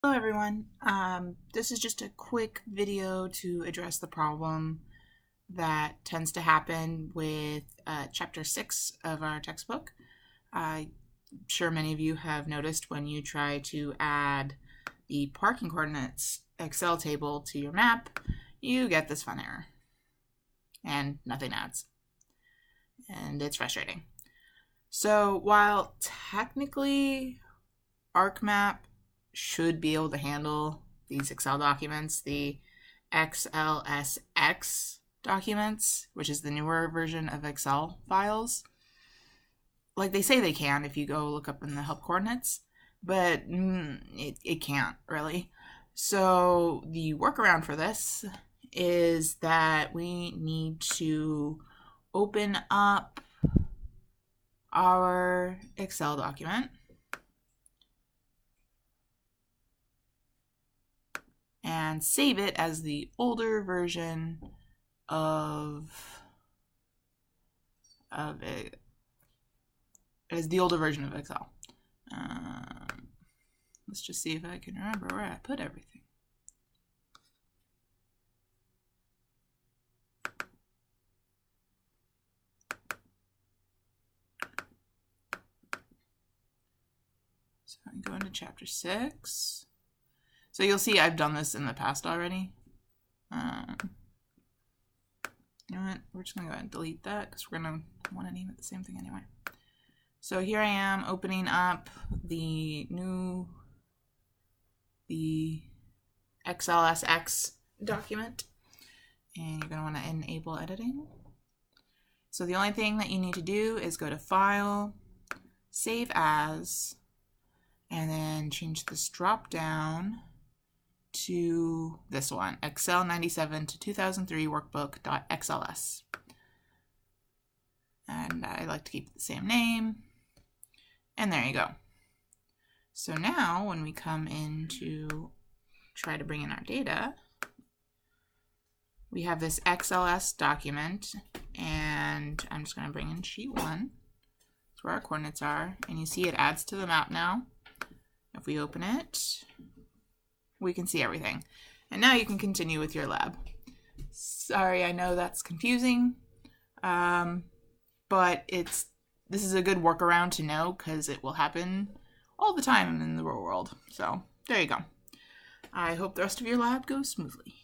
Hello everyone. This is just a quick video to address the problem that tends to happen with chapter 6 of our textbook. I'm sure many of you have noticed when you try to add the parking coordinates Excel table to your map, you get this fun error and nothing adds. And it's frustrating. So while technically ArcMap should be able to handle these Excel documents, the XLSX documents, which is the newer version of Excel files. Like they say they can if you go look up in the help coordinates, but it can't really. So the workaround for this is that we need to open up our Excel document and save it as the older version of it, as the older version of Excel. Let's just see if I can remember where I put everything. So I go into chapter 6. So you'll see I've done this in the past already. You know what? We're just going to go ahead and delete that because we're going to want to name it the same thing anyway. So here I am opening up the XLSX document. And you're going to want to enable editing. So the only thing that you need to do is go to File, Save As, and then change this drop down to this one, Excel 97 to 2003 workbook.xls. And I like to keep it the same name. And there you go. So now when we come in to try to bring in our data, we have this XLS document, and I'm just going to bring in sheet 1. That's where our coordinates are. And you see it adds to the map now. If we open it, we can see everything. And now you can continue with your lab. Sorry, I know that's confusing, but this is a good workaround to know because it will happen all the time in the real world. So there you go. I hope the rest of your lab goes smoothly.